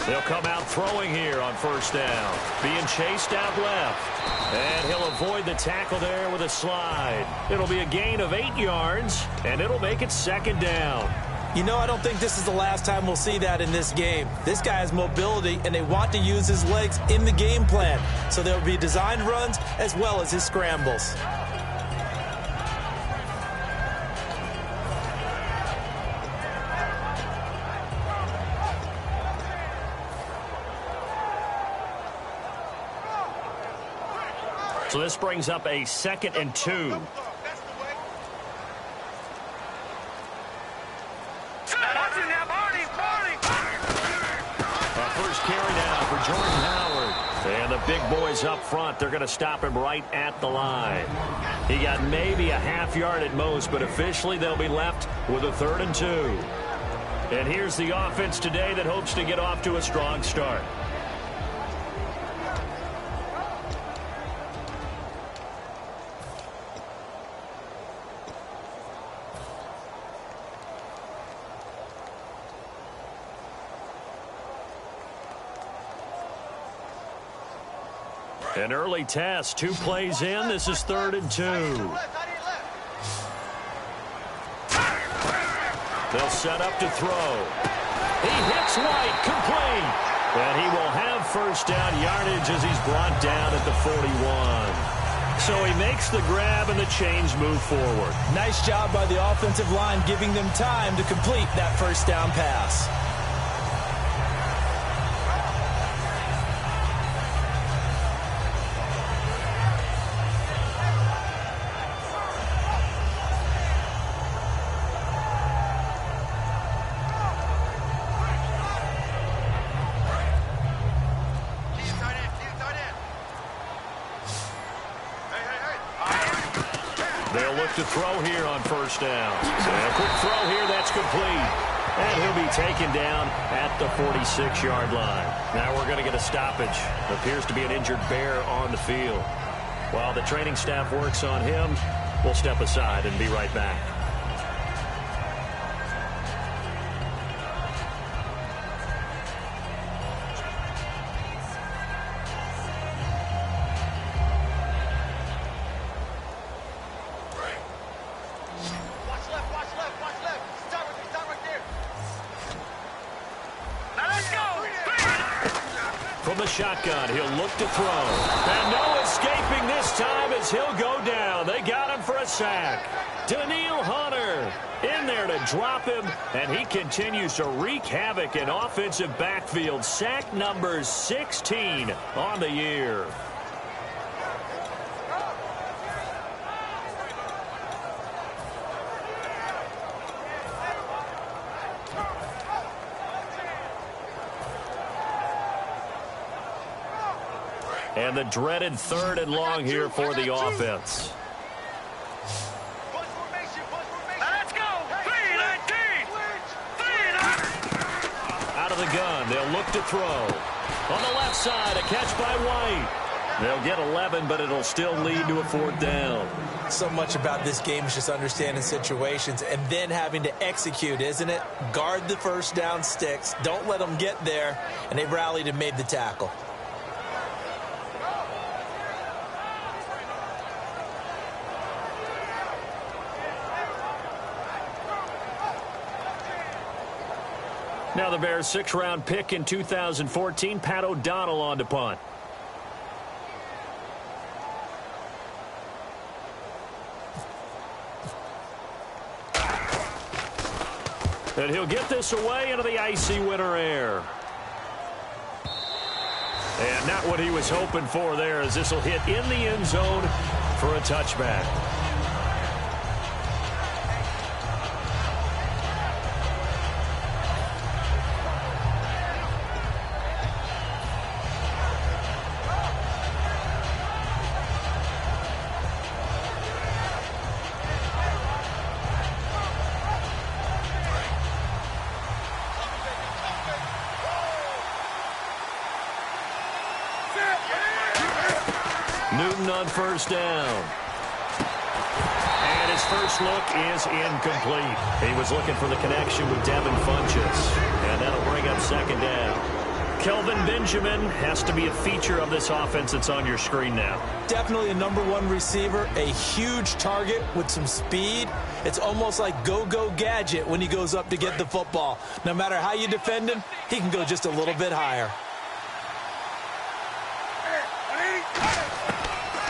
They'll come out throwing here on first down. Being chased out left. And he'll avoid the tackle there with a slide. It'll be a gain of 8 yards, and it'll make it second down. You know, I don't think this is the last time we'll see that in this game. This guy has mobility, and they want to use his legs in the game plan. So there will be designed runs as well as his scrambles. So this brings up a 2nd and 2. Our first carry down for Jordan Howard. And the big boys up front, they're going to stop him right at the line. He got maybe a half yard at most, but officially they'll be left with a 3rd and 2. And here's the offense today that hopes to get off to a strong start. An early test, 2 plays in. This is 3rd and 2. They'll set up to throw. He hits White, complete. And he will have first down yardage as he's brought down at the 41. So he makes the grab and the chains move forward. Nice job by the offensive line giving them time to complete that first down pass. They'll look to throw here on first down. And a quick throw here, that's complete. And he'll be taken down at the 46-yard line. Now we're going to get a stoppage. Appears to be an injured bear on the field. While the training staff works on him, we'll step aside and be right back. From the shotgun, he'll look to throw. And no escaping this time as he'll go down. They got him for a sack. Daniil Hunter in there to drop him, and he continues to wreak havoc in offensive backfield. Sack number 16 on the year. And the dreaded 3rd and long here for the offense. Let's go! Out of the gun, they'll look to throw. On the left side, a catch by White. They'll get 11, but it'll still lead to a 4th down. So much about this game is just understanding situations and then having to execute, isn't it? Guard the first down sticks. Don't let them get there. And they rallied and made the tackle. Now the Bears' 6th-round pick in 2014, Pat O'Donnell on to punt. And he'll get this away into the icy winter air. And not what he was hoping for there, as this will hit in the end zone for a touchback. Newton on first down. And his first look is incomplete. He was looking for the connection with Devin Funchess. And that'll bring up 2nd down. Kelvin Benjamin has to be a feature of this offense that's on your screen now. Definitely a #1 receiver, a huge target with some speed. It's almost like go-go gadget when he goes up to get the football. No matter how you defend him, he can go just a little bit higher.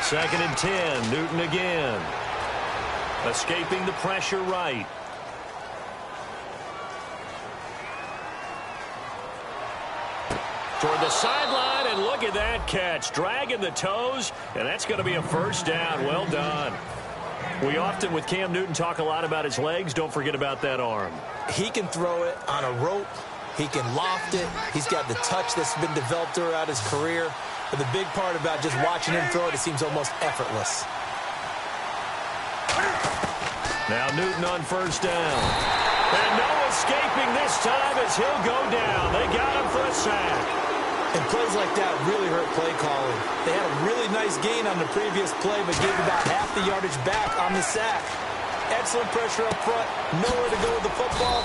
2nd and 10, Newton again. Escaping the pressure right. Toward the sideline, and look at that catch. Dragging the toes, and that's going to be a first down. Well done. We often, with Cam Newton, talk a lot about his legs. Don't forget about that arm. He can throw it on a rope. He can loft it. He's got the touch that's been developed throughout his career. But the big part about just watching him throw it, it seems almost effortless. Now Newton on first down. And no escaping this time as he'll go down. They got him for a sack. And plays like that really hurt play calling. They had a really nice gain on the previous play, but gave about half the yardage back on the sack. Excellent pressure up front. Nowhere to go with the football.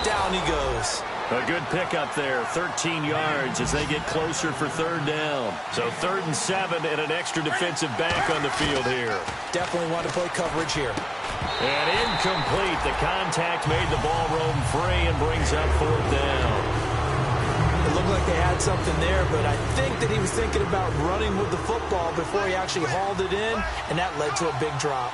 Down he goes. A good pickup there, 13 yards as they get closer for 3rd down. So 3rd and 7 and an extra defensive back on the field here. Definitely want to play coverage here. And incomplete. The contact made the ball roam free and brings up 4th down. It looked like they had something there, but I think that he was thinking about running with the football before he actually hauled it in, and that led to a big drop.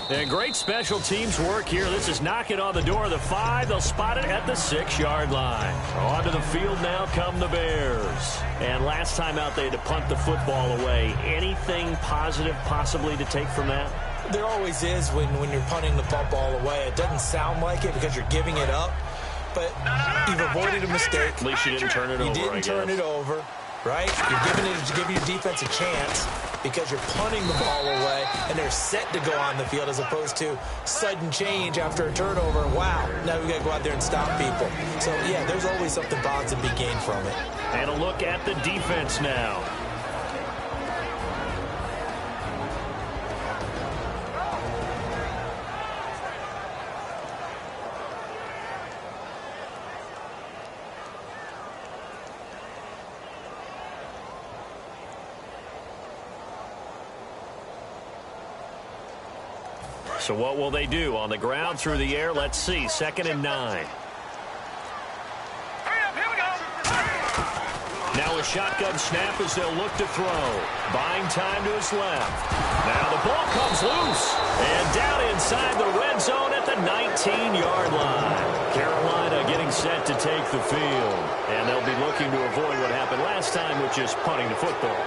And great special teams work here. This is knocking on the door of the 5. They'll spot it at the 6-yard line. Onto the field now come the Bears. And last time out, they had to punt the football away. Anything positive possibly to take from that? There always is when you're punting the football away. It doesn't sound like it because you're giving it up, but you've avoided a mistake. At least you didn't turn it over, You didn't turn it over, right? You're giving your defense a chance because you're punting the ball away, and they're set to go on the field as opposed to sudden change after a turnover. Wow, now we got to go out there and stop people. So, yeah, there's always something positive to be gained from it. And a look at the defense now. So what will they do? On the ground, through the air, let's see. 2nd and 9. Now a shotgun snap as they'll look to throw. Buying time to his left. Now the ball comes loose. And down inside the red zone at the 19-yard line. Carolina getting set to take the field. And they'll be looking to avoid what happened last time, which is punting the football.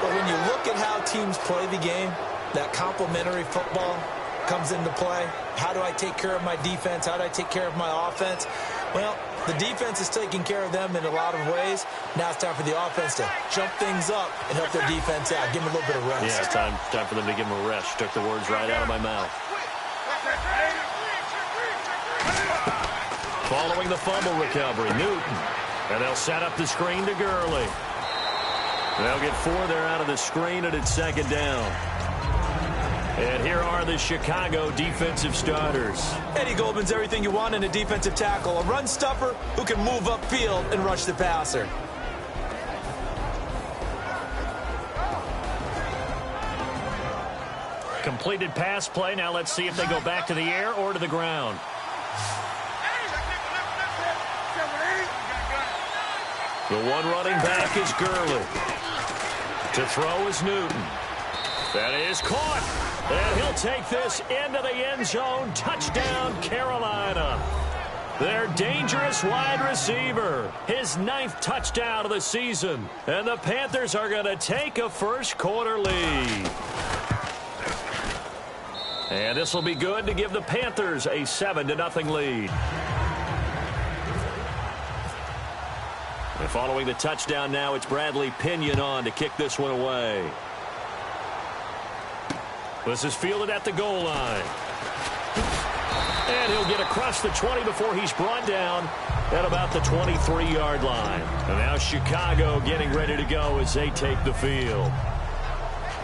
But when you look at how teams play the game, that complementary football comes into play. How do I take care of my defense? How do I take care of my offense? Well, the defense is taking care of them in a lot of ways. Now it's time for the offense to jump things up and help their defense out. Give them a little bit of rest. Yeah, it's time for them to give them a rest. You took the words right out of my mouth. Following the fumble recovery, Newton. And they'll set up the screen to Gurley. They'll get 4 there out of the screen, and it's 2nd down. And here are the Chicago defensive starters. Eddie Goldman's everything you want in a defensive tackle. A run stuffer who can move upfield and rush the passer. Completed pass play. Now let's see if they go back to the air or to the ground. The one running back is Gurley. To throw is Newton. That is caught. And he'll take this into the end zone. Touchdown, Carolina. Their dangerous wide receiver. His 9th touchdown of the season. And the Panthers are going to take a first-quarter lead. And this will be good to give the Panthers a 7-0 lead. And following the touchdown now, it's Bradley Pinion on to kick this one away. This is fielded at the goal line. And he'll get across the 20 before he's brought down at about the 23-yard line. And now Chicago getting ready to go as they take the field.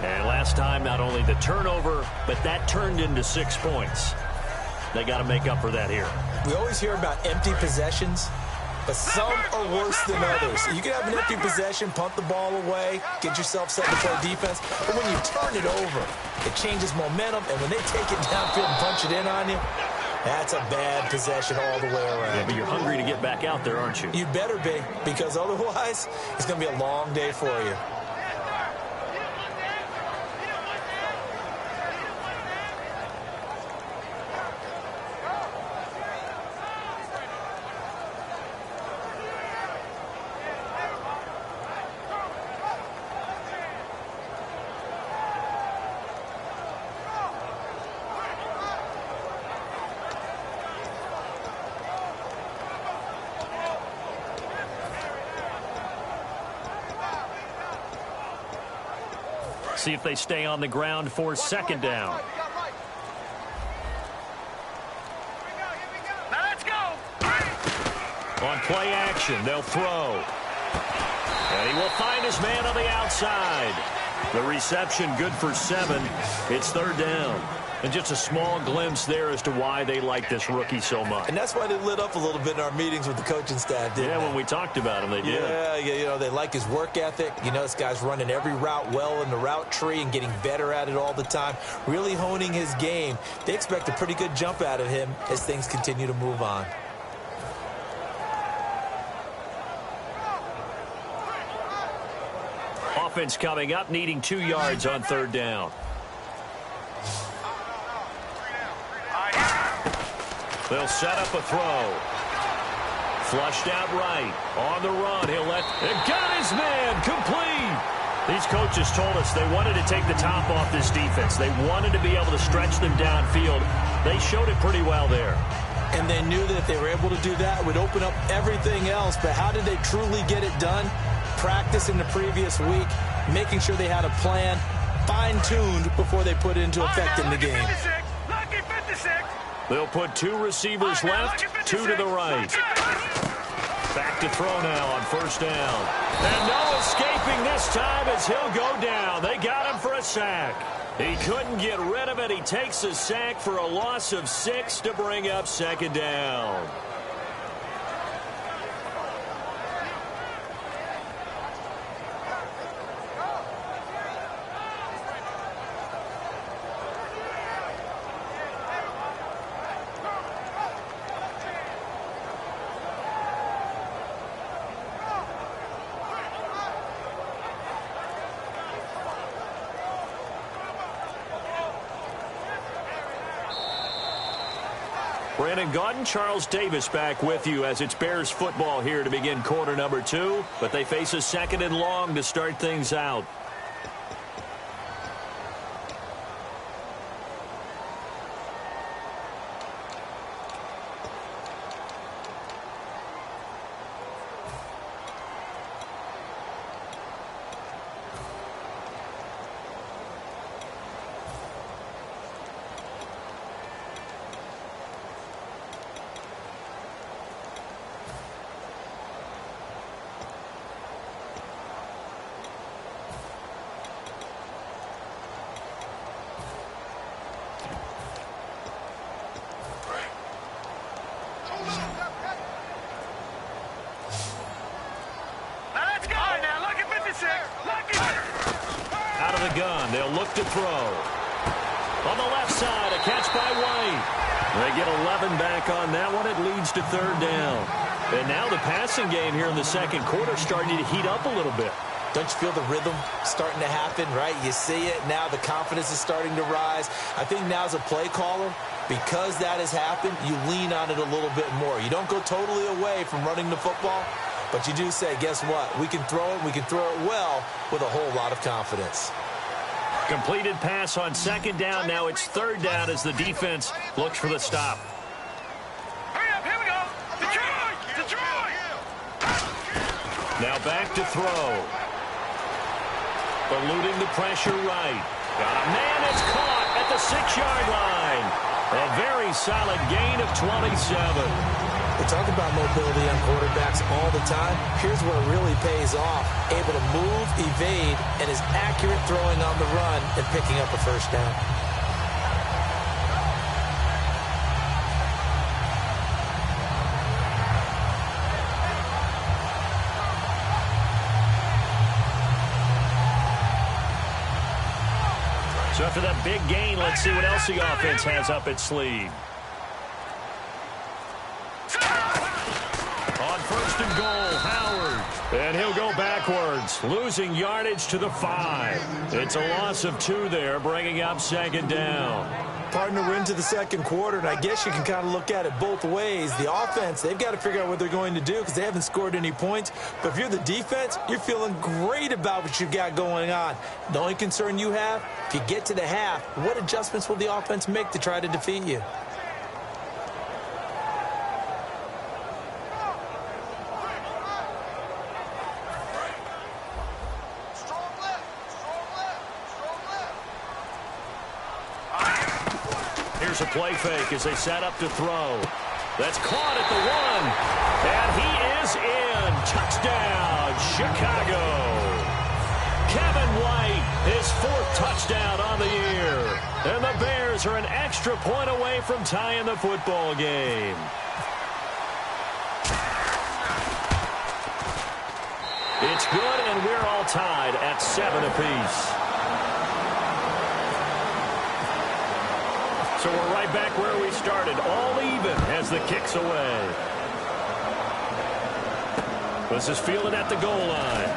And last time, not only the turnover, but that turned into 6 points. They got to make up for that here. We always hear about empty possessions, but some are worse than others. You can have an empty possession, punt the ball away, get yourself set to play defense, but when you turn it over, it changes momentum, and when they take it downfield and punch it in on you, that's a bad possession all the way around. Yeah, but you're hungry to get back out there, aren't you? You better be, because otherwise, it's going to be a long day for you. See if they stay on the ground for second down. Let's go. On play action, they'll throw. And he will find his man on the outside. The reception good for 7. It's third down. And just a small glimpse there as to why they like this rookie so much. And that's why they lit up a little bit in our meetings with the coaching staff, didn't they? Yeah, when we talked about him, they did. Yeah, you know, they like his work ethic. You know, this guy's running every route well in the route tree and getting better at it all the time, really honing his game. They expect a pretty good jump out of him as things continue to move on. Offense coming up, needing 2 yards on third down. They'll set up a throw. Flushed out right. On the run, he'll let... And got his man complete! These coaches told us they wanted to take the top off this defense. They wanted to be able to stretch them downfield. They showed it pretty well there. And they knew that if they were able to do that, it would open up everything else. But how did they truly get it done? Practice in the previous week, making sure they had a plan, fine-tuned before they put it into effect in the game. Lucky 56. They'll put 2 receivers left, 2 to the right. Back to throw now on first down. And no escaping this time as he'll go down. They got him for a sack. He couldn't get rid of it. He takes a sack for a loss of 6 to bring up second down. Brandon Gaudin, Charles Davis back with you as it's Bears football here to begin quarter number 2. But they face a second and long to start things out. Out of the gun, they'll look to throw. On the left side, a catch by White. They get 11 back on that one. It leads to third down. And now the passing game here in the second quarter starting to heat up a little bit. Don't you feel the rhythm starting to happen, right? You see it now. The confidence is starting to rise. I think now as a play caller, because that has happened, you lean on it a little bit more. You don't go totally away from running the football, but you do say, guess what? We can throw it. We can throw it well with a whole lot of confidence. Completed pass on second down. Now it's third down as the defense looks for the stop. Hurry up, here we go. Detroit! Now back to throw. Eluding the pressure right. Got a man that's caught at the 6-yard line. A very solid gain of 27. We talk about mobility on quarterbacks all the time. Here's where it really pays off. Able to move, evade, and is accurate throwing on the run and picking up a first down. So after that big gain, let's see what else the offense has up its sleeve. On first and goal, Howard. And he'll go backwards, losing yardage to the 5. It's a loss of 2 there, bringing up second down. Partner, we're into the second quarter, and I guess you can kind of look at it both ways. The offense, they've got to figure out what they're going to do because they haven't scored any points. But if you're the defense, you're feeling great about what you've got going on. The only concern you have, if you get to the half, what adjustments will the offense make to try to defeat you? Here's a play fake as they set up to throw. That's caught at the 1. And he is in. Touchdown, Chicago. Kevin White, his 4th touchdown on the year. And the Bears are an extra point away from tying the football game. It's good, and we're all tied at 7 apiece. So we're right back where we started, all even as the kick's away. This is fielded at the goal line.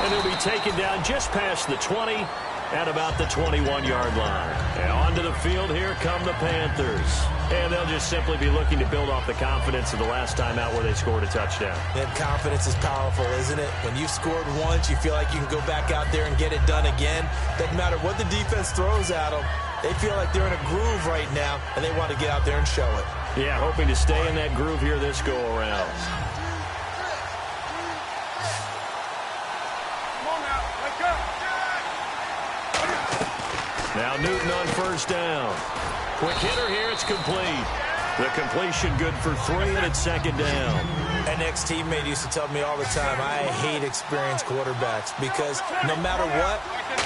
And he'll be taken down just past the 20 at about the 21-yard line. And onto the field, here come the Panthers. And they'll just simply be looking to build off the confidence of the last time out where they scored a touchdown. That confidence is powerful, isn't it? When you've scored once, you feel like you can go back out there and get it done again. Doesn't matter what the defense throws at them. They feel like they're in a groove right now, and they want to get out there and show it. Yeah, hoping to stay in that groove here this go-around. Now Newton on first down. Quick hitter here, it's complete. The completion good for 3, and it's second down. An ex-teammate used to tell me all the time, I hate experienced quarterbacks because no matter what,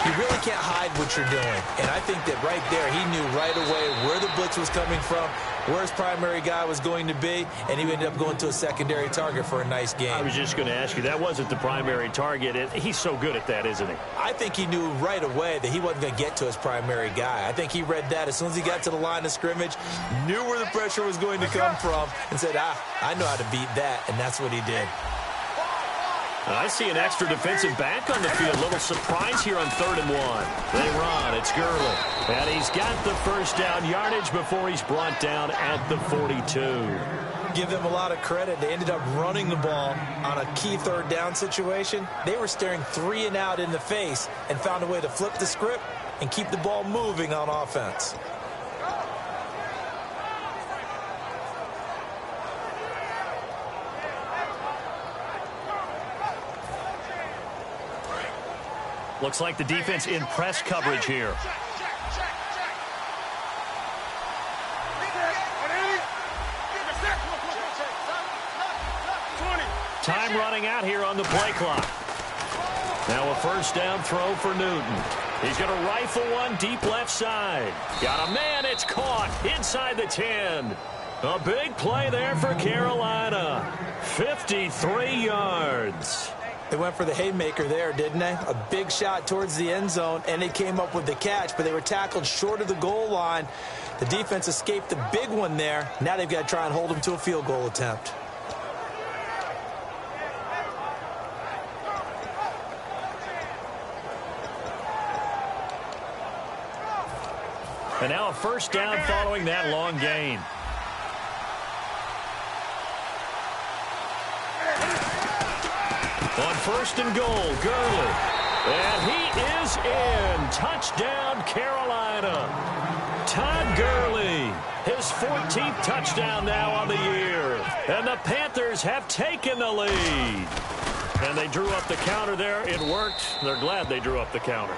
you really can't hide what you're doing. And I think that right there, he knew right away where the blitz was coming from, where his primary guy was going to be, and he ended up going to a secondary target for a nice game. I was just going to ask you, that wasn't the primary target. He's so good at that, isn't he? I think he knew right away that he wasn't going to get to his primary guy. I think he read that as soon as he got to the line of scrimmage, knew where the pressure was going to come from, and said, I know how to beat that, and that's what he did. I see an extra defensive back on the field. Little surprise here on 3rd and 1. They run. It's Gurley. And he's got the first down yardage before he's brought down at the 42. Give them a lot of credit. They ended up running the ball on a key 3rd down situation. They were staring 3 and out in the face and found a way to flip the script and keep the ball moving on offense. Looks like the defense in press coverage here. Time running out here on the play clock. Now a first down throw for Newton. He's going to rifle one deep left side. Got a man, it's caught inside the 10. A big play there for Carolina. 53 yards. They went for the haymaker there, didn't they? A big shot towards the end zone, and they came up with the catch, but they were tackled short of the goal line. The defense escaped the big one there. Now they've got to try and hold them to a field goal attempt. And now a first down following that long gain. On first and goal, Gurley. And he is in. Touchdown, Carolina. Todd Gurley, his 14th touchdown now on the year. And the Panthers have taken the lead. And they drew up the counter there. It worked. They're glad they drew up the counter.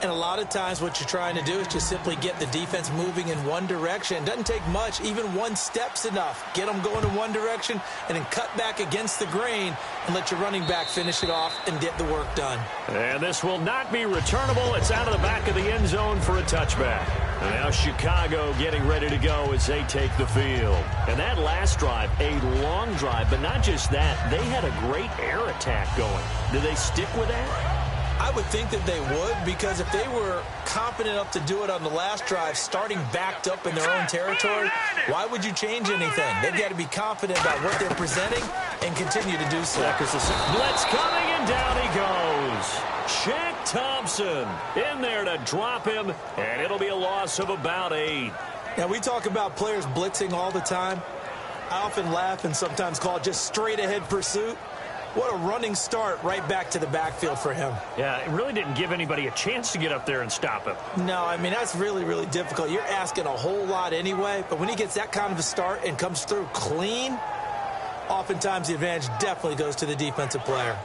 And a lot of times what you're trying to do is just simply get the defense moving in one direction. It doesn't take much. Even one step's enough. Get them going in one direction and then cut back against the grain and let your running back finish it off and get the work done. And this will not be returnable. It's out of the back of the end zone for a touchback. And now Chicago getting ready to go as they take the field. And that last drive, a long drive, but not just that. They had a great air attack going. Do they stick with that? I would think that they would, because if they were confident enough to do it on the last drive, starting backed up in their own territory, why would you change anything? They've got to be confident about what they're presenting and continue to do so. Blitz coming, and down he goes. Shaq Thompson in there to drop him, and it'll be a loss of about 8. Now, we talk about players blitzing all the time. I often laugh and sometimes call it just straight-ahead pursuit. What a running start right back to the backfield for him. Yeah, it really didn't give anybody a chance to get up there and stop him. No, I mean, that's really, really difficult. You're asking a whole lot anyway, but when he gets that kind of a start and comes through clean, oftentimes the advantage definitely goes to the defensive player.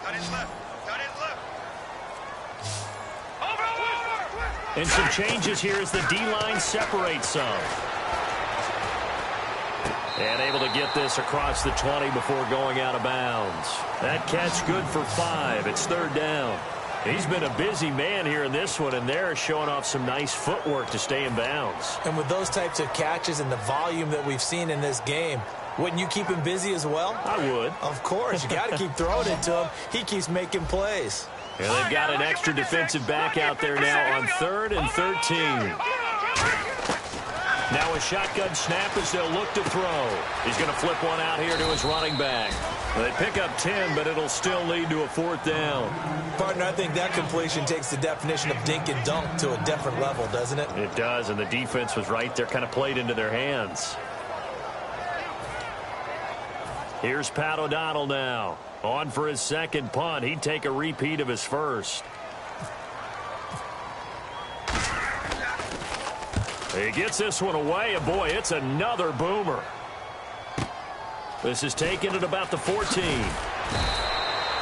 Got his left. Got his left. Over. And some changes here as the D-line separates some. And able to get this across the 20 before going out of bounds. That catch good for 5. It's 3rd down. He's been a busy man here in this one, and they're showing off some nice footwork to stay in bounds. And with those types of catches and the volume that we've seen in this game, wouldn't you keep him busy as well? I would. Of course. You got to keep throwing it to him. He keeps making plays. And they've got an extra defensive back out there now on 3rd and 13. Now a shotgun snap as they'll look to throw. He's going to flip one out here to his running back. Well, they pick up 10, but it'll still lead to a 4th down. Partner, I think that completion takes the definition of dink and dunk to a different level, doesn't it? It does, and the defense was right there, kind of played into their hands. Here's Pat O'Donnell now. On for his second punt. He'd take a repeat of his first. He gets this one away, and boy, it's another boomer. This is taken at about the 14.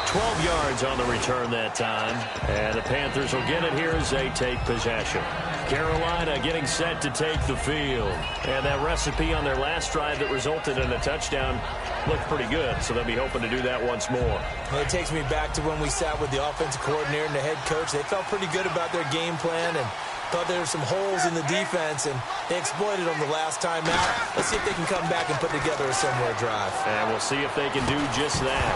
12 yards on the return that time. And the Panthers will get it here as they take possession. Carolina getting set to take the field. And that recipe on their last drive that resulted in a touchdown looked pretty good, so they'll be hoping to do that once more. Well, it takes me back to when we sat with the offensive coordinator and the head coach. They felt pretty good about their game plan and thought there were some holes in the defense, and they exploited them the last time out. Let's see if they can come back and put together a similar drive. And we'll see if they can do just that.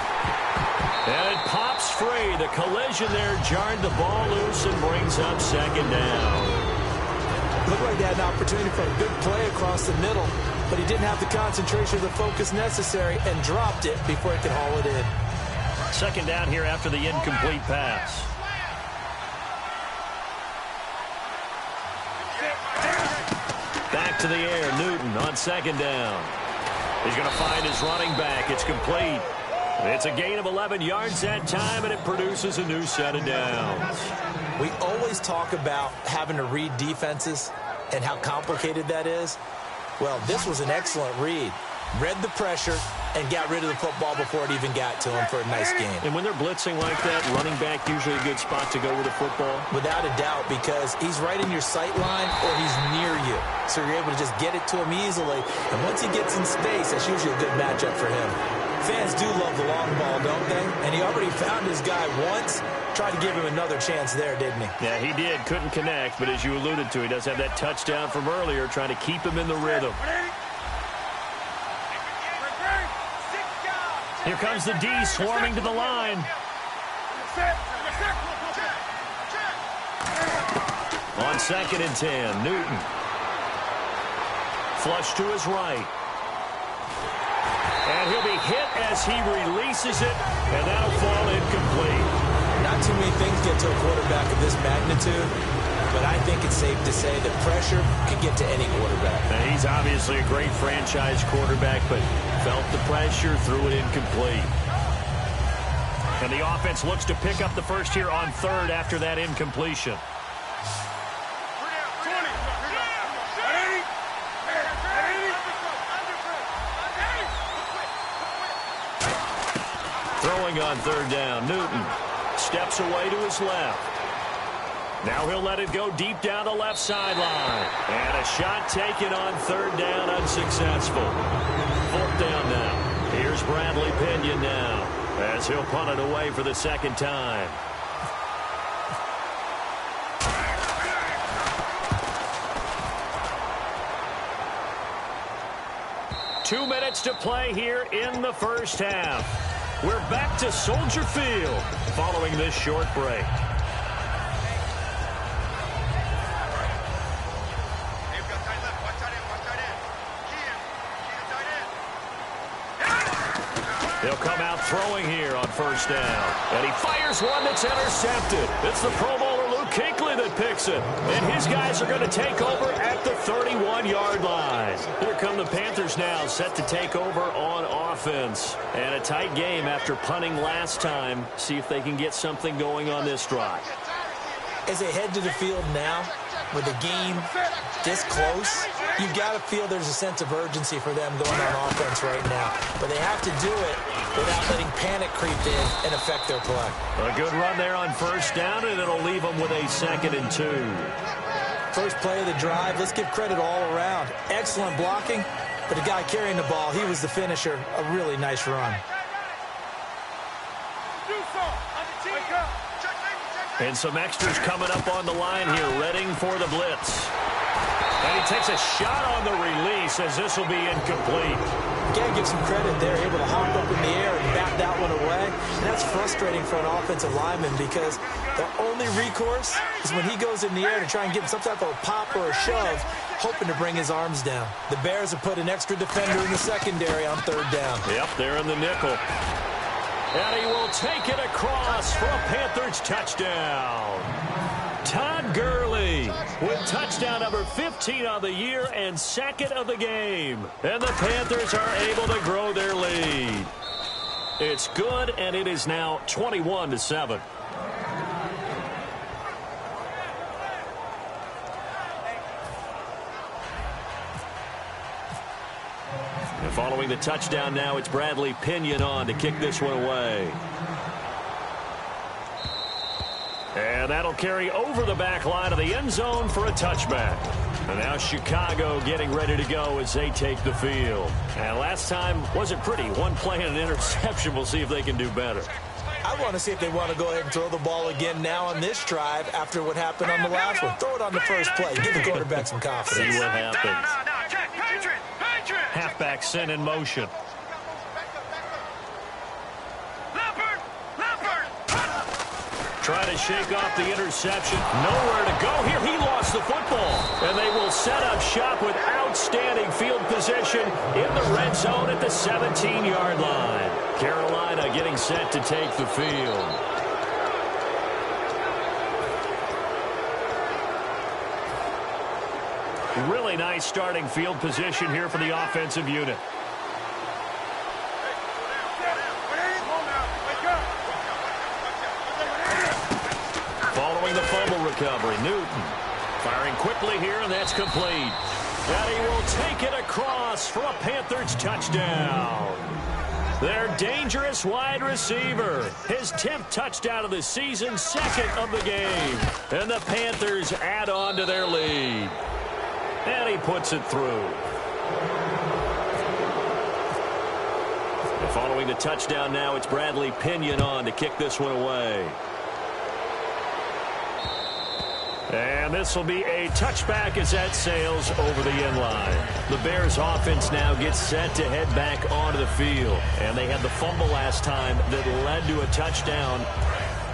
And it pops free. The collision there jarred the ball loose and brings up 2nd down. Looked like they had an opportunity for a good play across the middle, but he didn't have the concentration or the focus necessary and dropped it before he could haul it in. 2nd down here after the incomplete pass. Back to the air, Newton on 2nd down. He's going to find his running back. It's complete. It's a gain of 11 yards that time, and it produces a new set of downs. We always talk about having to read defenses and how complicated that is. Well, this was an excellent read. Read the pressure and got rid of the football before it even got to him for a nice game. And when they're blitzing like that, running back usually a good spot to go with the football? Without a doubt, because he's right in your sight line or he's near you. So you're able to just get it to him easily. And once he gets in space, that's usually a good matchup for him. Fans do love the long ball, don't they? And he already found his guy once. Tried to give him another chance there, didn't he? Yeah, he did. Couldn't connect, but as you alluded to, he does have that touchdown from earlier, trying to keep him in the rhythm. Here comes the D swarming to the line. On 2nd and 10, Newton. Flush to his right. And he'll be hit as he releases it, and that'll fall incomplete. Not too many things get to a quarterback of this magnitude, but I think it's safe to say that pressure can get to any quarterback. Now, he's obviously a great franchise quarterback, but felt the pressure, threw it incomplete. And the offense looks to pick up the first here on 3rd after that incompletion. Throwing on 3rd down, Newton steps away to his left. Now he'll let it go deep down the left sideline. And a shot taken on third down, unsuccessful. Fourth down now. Here's Bradley Pinion now as he'll punt it away for the second time. Two minutes to play here in the first half. We're back to Soldier Field following this short break. He'll come out throwing here on first down. And he fires one that's intercepted. It's the Pro Bowler Luke Kuechly that picks it. And his guys are going to take over at the 31-yard line. Here come the Panthers now, set to take over on offense. And a tight game after punting last time. See if they can get something going on this drive. As they head to the field now, with the game this close, you've got to feel there's a sense of urgency for them going on offense right now. But they have to do it without letting panic creep in and affect their play. A good run there on first down, and it'll leave them with a 2nd and 2. First play of the drive, let's give credit all around. Excellent blocking, but the guy carrying the ball, he was the finisher. A really nice run. And some extras coming up on the line here, readying for the blitz. And he takes a shot on the release as this will be incomplete. Got to give some credit there, able to hop up in the air and bat that one away. And that's frustrating for an offensive lineman because the only recourse is when he goes in the air to try and give some type of a pop or a shove, hoping to bring his arms down. The Bears have put an extra defender in the secondary on third down. Yep, they're in the nickel. And he will take it across for a Panthers touchdown. Todd Gurley with touchdown number 15 of the year and 2nd of the game. And the Panthers are able to grow their lead. It's good, and it is now 21-7. And following the touchdown now, it's Bradley Pinion on to kick this one away. And that'll carry over the back line of the end zone for a touchback. And now Chicago getting ready to go as they take the field. And last time wasn't pretty. One play and an interception. We'll see if they can do better. I want to see if they want to go ahead and throw the ball again now on this drive after what happened on the last one. Throw it on the first play. Give the quarterback some confidence. See what happens. Halfback sent in motion. Try to shake off the interception. Nowhere to go here. He lost the football. And they will set up shop with outstanding field position in the red zone at the 17-yard line. Carolina getting set to take the field. Really nice starting field position here for the offensive unit. Following the fumble recovery, Newton firing quickly here, and that's complete. And he will take it across for a Panthers touchdown. Their dangerous wide receiver. His 10th touchdown of the season, 2nd of the game. And the Panthers add on to their lead. And he puts it through. And following the touchdown now, it's Bradley Pinion on to kick this one away. And this will be a touchback as that sails over the end line. The Bears offense now gets set to head back onto the field. And they had the fumble last time that led to a touchdown.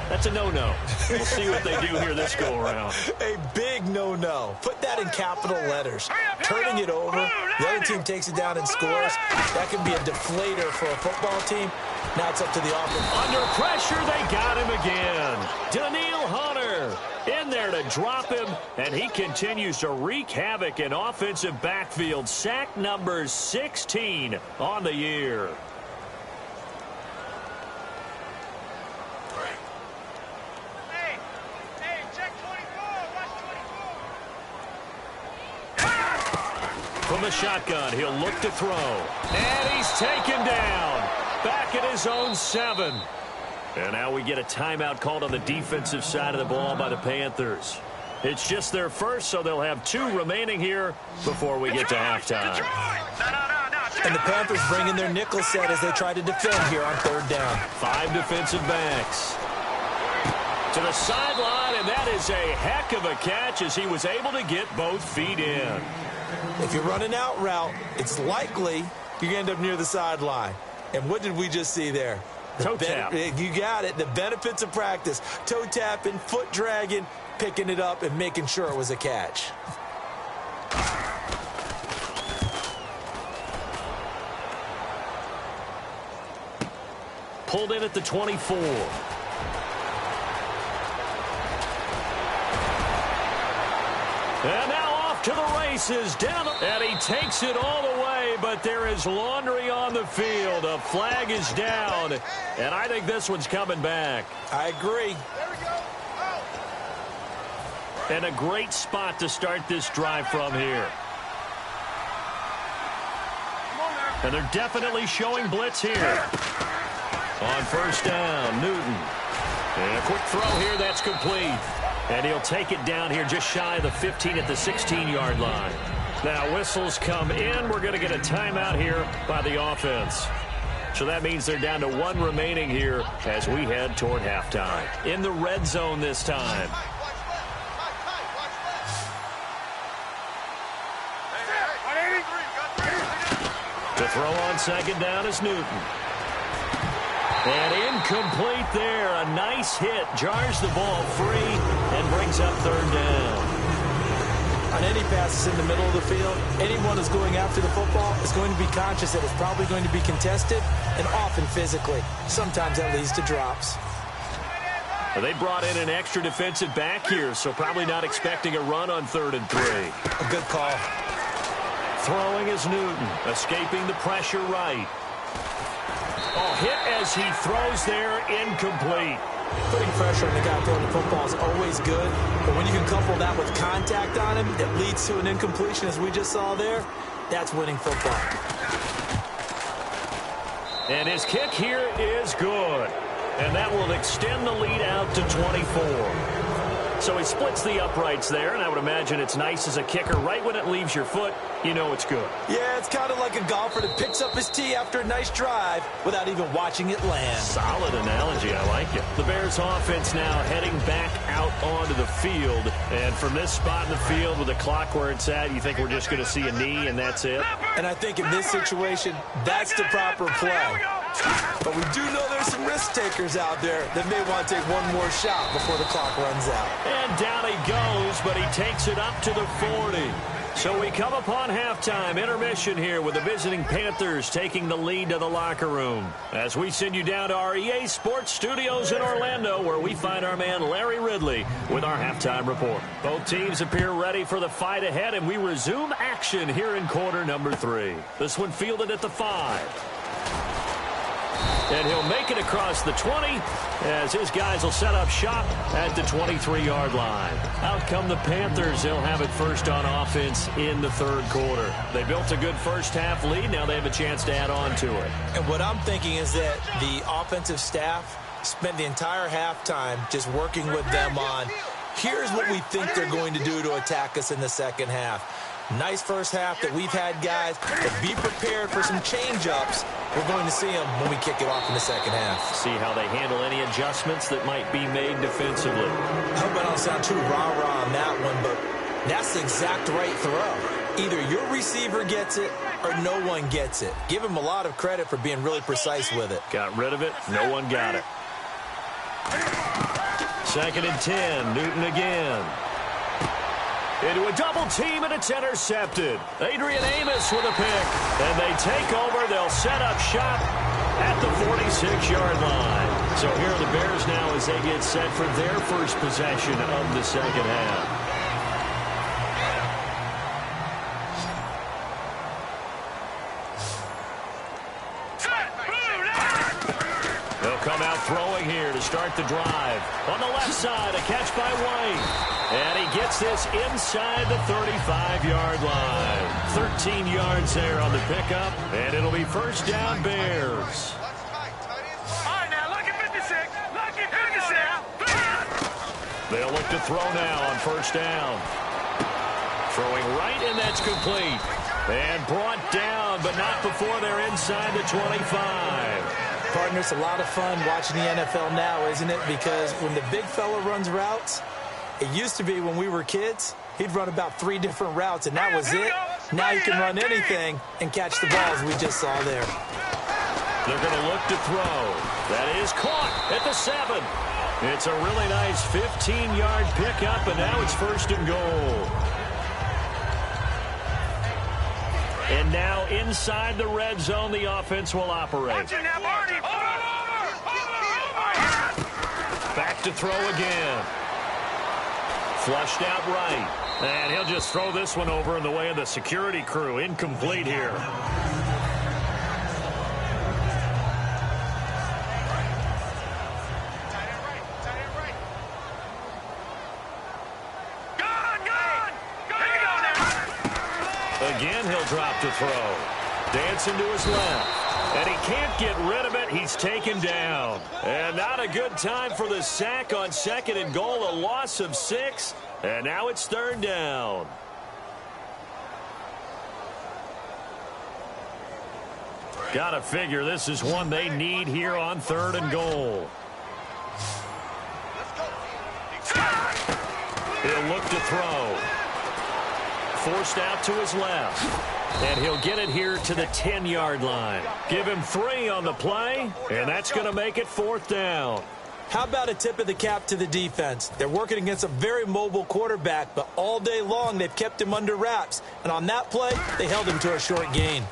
That's a no-no. We'll see what they do here this go-around. A big no-no. Put that in capital letters. Turning it over, the other team takes it down and scores. That can be a deflator for a football team. Now it's up to the offense. Under pressure, they got him again. Daniil Hunter in there to drop him, and he continues to wreak havoc in offensive backfield. Sack number 16 on the year. From the shotgun, he'll look to throw. And he's taken down. Back at his own 7. And now we get a timeout called on the defensive side of the ball by the Panthers. It's just their first, so they'll have 2 remaining here before we get to halftime. And the Panthers bring in their nickel set as they try to defend here on 3rd down. 5 defensive backs. To the sideline, and that is a heck of a catch as he was able to get both feet in. If you're running out route, it's likely you're going to end up near the sideline. And what did we just see there? Toe tap. You got it. The benefits of practice. Toe tapping, foot dragging, picking it up, and making sure it was a catch. Pulled in at the 24. And now off to the races. And he takes it all the way, but there is laundry on the field. A flag is down, and I think this one's coming back. I agree. And a great spot to start this drive from here. And they're definitely showing blitz here. On 1st down, Newton. And a quick throw here, that's complete. And he'll take it down here just shy of the 15 at the 16-yard line. Now whistles come in. We're going to get a timeout here by the offense. So that means they're down to 1 remaining here as we head toward halftime. In the red zone this time. To throw on 2nd down is Newton. And incomplete there. A nice hit. Jars the ball free and brings up 3rd down. On any passes in the middle of the field, anyone who's going after the football is going to be conscious that it's probably going to be contested and often physically. Sometimes that leads to drops. Well, they brought in an extra defensive back here, so probably not expecting a run on 3rd and 3. A good call. Throwing is Newton, escaping the pressure right. Oh, hit as he throws there, incomplete. Putting pressure on the guy throwing the football is always good, but when you can couple that with contact on him that leads to an incompletion as we just saw there, that's winning football. And his kick here is good. And that will extend the lead out to 24. So he splits the uprights there, and I would imagine it's nice as a kicker. Right when it leaves your foot, you know it's good. Yeah, it's kind of like a golfer that picks up his tee after a nice drive without even watching it land. Solid analogy. I like it. The Bears offense now heading back out onto the field. And from this spot in the field with the clock where it's at, you think we're just going to see a knee and that's it? And I think in this situation, that's the proper play. But we do know there's some risk takers out there that may want to take one more shot before the clock runs out. And down he goes, but he takes it up to the 40. So we come upon halftime intermission here with the visiting Panthers taking the lead to the locker room. As we send you down to our EA Sports Studios in Orlando, where we find our man Larry Ridley with our halftime report. Both teams appear ready for the fight ahead, and we resume action here in quarter number 3. This one fielded at the 5. And he'll make it across the 20 as his guys will set up shop at the 23-yard line. Out come the Panthers. They'll have it first on offense in the 3rd quarter. They built a good first-half lead. Now they have a chance to add on to it. And what I'm thinking is that the offensive staff spent the entire halftime just working with them on, here's what we think they're going to do to attack us in the second half. Nice first half that we've had, guys, but be prepared for some change-ups. We're going to see them when we kick it off in the second half. See how they handle any adjustments that might be made defensively. I hope I don't sound too rah-rah on that one, but that's the exact right throw. Either your receiver gets it or no one gets it. Give him a lot of credit for being really precise with it. Got rid of it. No one got it. 2nd and 10. Newton again. Into a double team, and it's intercepted. Adrian Amos with a pick. And they take over. They'll set up shop at the 46-yard line. So here are the Bears now as they get set for their first possession of the second half. They'll come out throwing here to start the drive. On the left side, a catch by White. And he gets this inside the 35-yard line. 13 yards there on the pickup, and it'll be first down Bears. All right, now look at 56. They'll look to throw now on first down. Throwing right, and that's complete. And brought down, but not before they're inside the 25. Partner, it's a lot of fun watching the NFL now, isn't it? Because when the big fella runs routes, it used to be when we were kids, he'd run about 3 different routes, and that was it. Now you can run anything and catch the balls we just saw there. They're going to look to throw. That is caught at the 7. It's a really nice 15-yard pickup, and now it's first and goal. And now inside the red zone, the offense will operate. Back to throw again. Flushed out right. And he'll just throw this one over in the way of the security crew. Incomplete here. Again, he'll drop to throw. Dancing to his left. And he can't get rid of it. He's taken down. And not a good time for the sack on second and goal. A loss of 6. And now it's third down. Gotta figure this is one they need here on third and goal. He'll look to throw. Forced out to his left. And he'll get it here to the 10-yard line. Give him 3 on the play, and that's going to make it fourth down. How about a tip of the cap to the defense? They're working against a very mobile quarterback, but all day long they've kept him under wraps. And on that play, they held him to a short gain.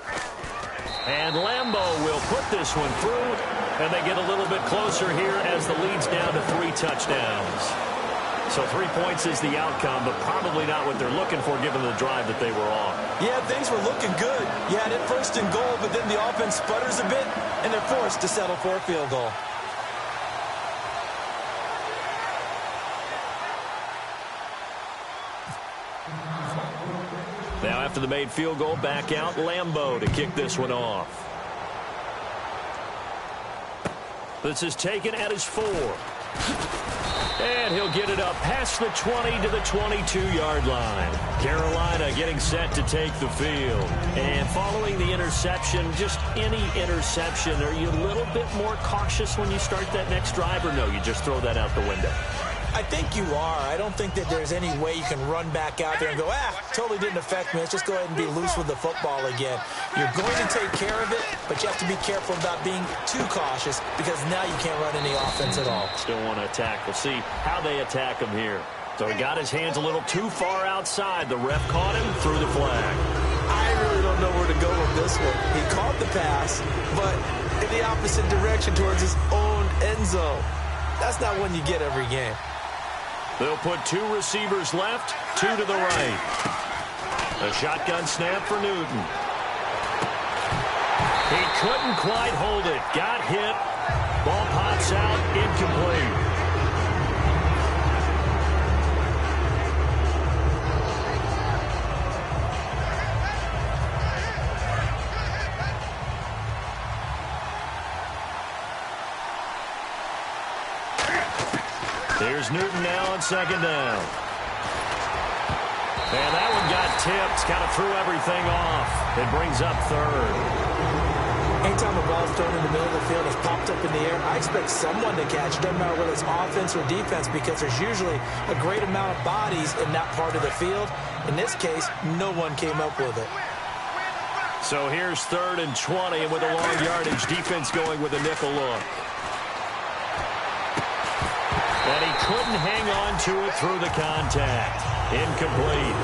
And Lambeau will put this one through, and they get a little bit closer here as the lead's down to 3 touchdowns. So 3 points is the outcome, but probably not what they're looking for given the drive that they were on. Yeah, things were looking good. You had it first and goal, but then the offense sputters a bit, and they're forced to settle for a field goal. Now after the made field goal, back out Lambeau to kick this one off. This is taken at his 4. And he'll get it up past the 20 to the 22-yard line. Carolina getting set to take the field. And following the interception, just any interception, are you a little bit more cautious when you start that next drive, or no, you just throw that out the window? I think you are. I don't think that there's any way you can run back out there and go, totally didn't affect me. Let's just go ahead and be loose with the football again. You're going to take care of it, but you have to be careful about being too cautious because now you can't run any offense at all. Still want to attack. We'll see how they attack him here. So he got his hands a little too far outside. The ref caught him, threw the flag. I really don't know where to go with this one. He caught the pass, but in the opposite direction towards his own end zone. That's not one you get every game. They'll put 2 receivers left, 2 to the right. A shotgun snap for Newton. He couldn't quite hold it. Got hit. Ball pops out, incomplete. Here's Newton now on second down. And that one got tipped. Kind of threw everything off. It brings up third. Anytime a ball's thrown in the middle of the field, it's popped up in the air, I expect someone to catch it. Doesn't matter whether it's offense or defense because there's usually a great amount of bodies in that part of the field. In this case, no one came up with it. So here's 3rd and 20, and with a long yardage, defense going with a nickel look. And he couldn't hang on to it through the contact. Incomplete.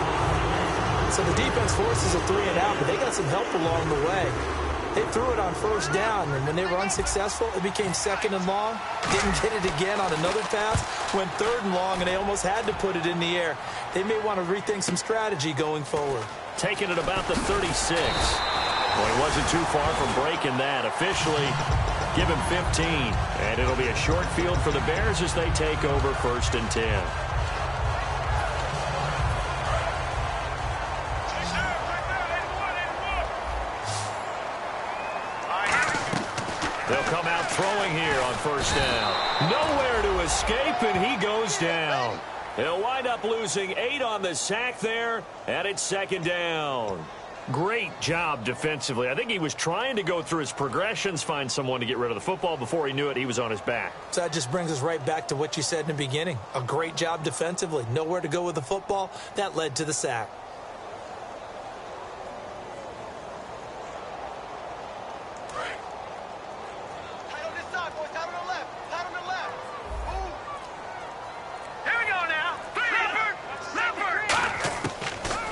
So the defense forces a 3 and out, but they got some help along the way. They threw it on first down, and when they were unsuccessful, it became 2nd and long. Didn't get it again on another pass. Went 3rd and long, and they almost had to put it in the air. They may want to rethink some strategy going forward. Taking it about the 36. Well, he wasn't too far from breaking that. Officially, give him 15. And it'll be a short field for the Bears as they take over 1st and 10. They'll come out throwing here on first down. Nowhere to escape, and he goes down. He'll wind up losing 8 on the sack there, and it's second down. Great job defensively. I think he was trying to go through his progressions, find someone to get rid of the football. Before he knew it, he was on his back. So that just brings us right back to what you said in the beginning. A great job defensively. Nowhere to go with the football. That led to the sack.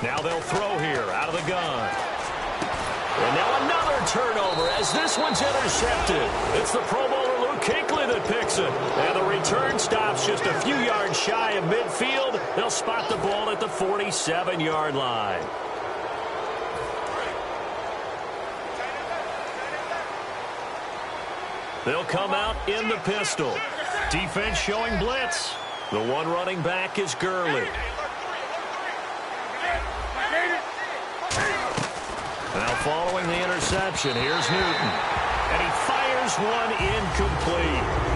Now they'll throw here out of the gun. And now another turnover as this one's intercepted. It's the Pro Bowler Luke Kuechly that picks it. And the return stops just a few yards shy of midfield. They'll spot the ball at the 47-yard line. They'll come out in the pistol. Defense showing blitz. The one running back is Gurley. Now following the interception, here's Newton. And he fires one incomplete.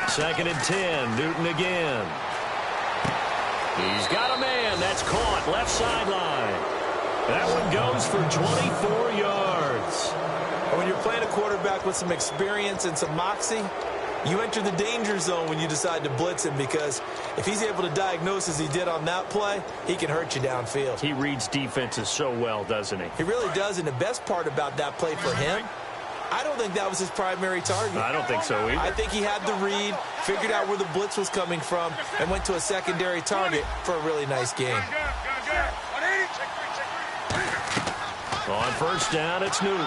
Second and 10, Newton again. He's got a man. That's caught left sideline. That one goes for 24 yards. When you're playing a quarterback with some experience and some moxie, you enter the danger zone when you decide to blitz him, because if he's able to diagnose as he did on that play, he can hurt you downfield. He reads defenses so well, doesn't he? He really does, and the best part about that play for him, I don't think that was his primary target. I don't think so either. I think he had the read, figured out where the blitz was coming from, and went to a secondary target for a really nice game. On first down, it's Newton.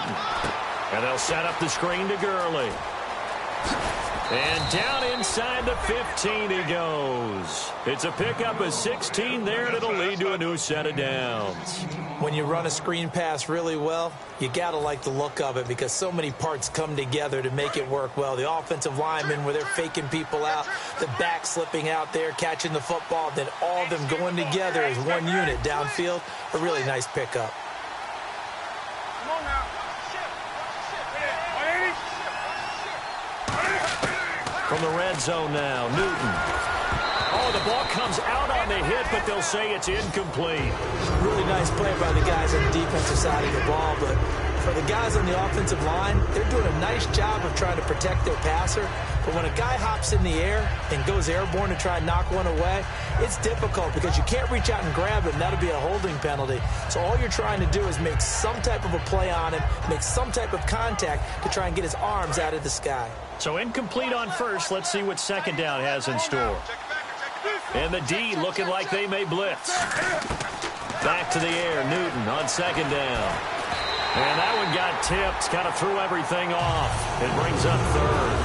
And they'll set up the screen to Gurley. And down inside the 15 he goes. It's a pickup of 16 there, and it'll lead to a new set of downs. When you run a screen pass really well, you got to like the look of it, because so many parts come together to make it work well. The offensive linemen, where they're faking people out, the back slipping out there, catching the football, then all of them going together as one unit downfield. A really nice pickup. From the red zone now, Newton. Oh, the ball comes out on the hit, but they'll say it's incomplete. Really nice play by the guys on the defensive side of the ball, but for the guys on the offensive line, they're doing a nice job of trying to protect their passer. But when a guy hops in the air and goes airborne to try and knock one away, it's difficult because you can't reach out and grab him. That'll be a holding penalty. So all you're trying to do is make some type of a play on him, make some type of contact to try and get his arms out of the sky. So incomplete on first. Let's see what second down has in store. And the D looking like they may blitz. Back to the air, Newton on second down. And that one got tipped, kind of threw everything off. It brings up third.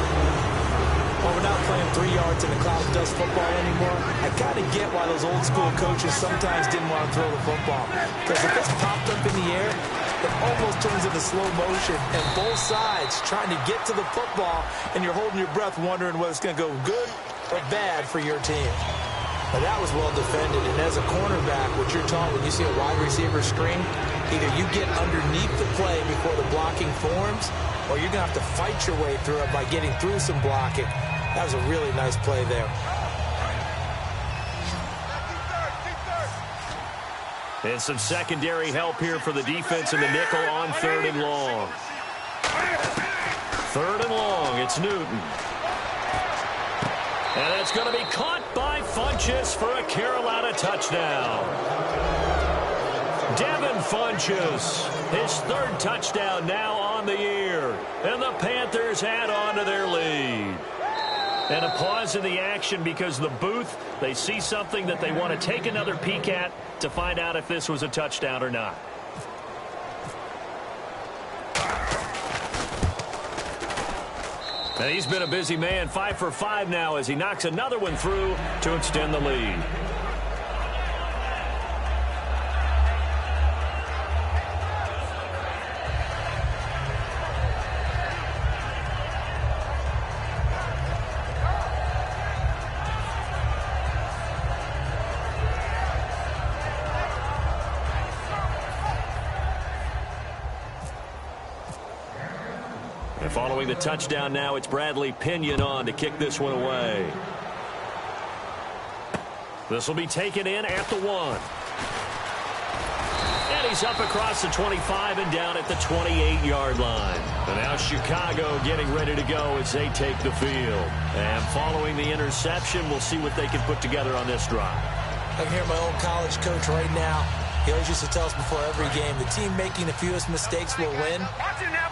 Well, we're not playing 3 yards in a cloud of dust football anymore. I kind of get why those old school coaches sometimes didn't want to throw the football. Because if it's popped up in the air, it almost turns into slow motion, and both sides trying to get to the football, and you're holding your breath wondering whether it's going to go good or bad for your team. But that was well defended, and as a cornerback, what you're taught when you see a wide receiver screen, either you get underneath the play before the blocking forms, or you're going to have to fight your way through it by getting through some blocking. That was a really nice play there. And some secondary help here for the defense in the nickel on third and long. Third and long, it's Newton. And it's going to be caught by Funchess for a Carolina touchdown. Devin Funchess, his third touchdown now on the year. And the Panthers add on to their lead. And a pause in the action because the booth, they see something that they want to take another peek at to find out if this was a touchdown or not. And he's been a busy man, 5 for 5 now as he knocks another one through to extend the lead. And following the touchdown now, it's Bradley Pinion on to kick this one away. This will be taken in at the 1. And he's up across the 25 and down at the 28-yard line. And now Chicago getting ready to go as they take the field. And following the interception, we'll see what they can put together on this drive. I can hear my old college coach right now. He always used to tell us before every game, the team making the fewest mistakes will win.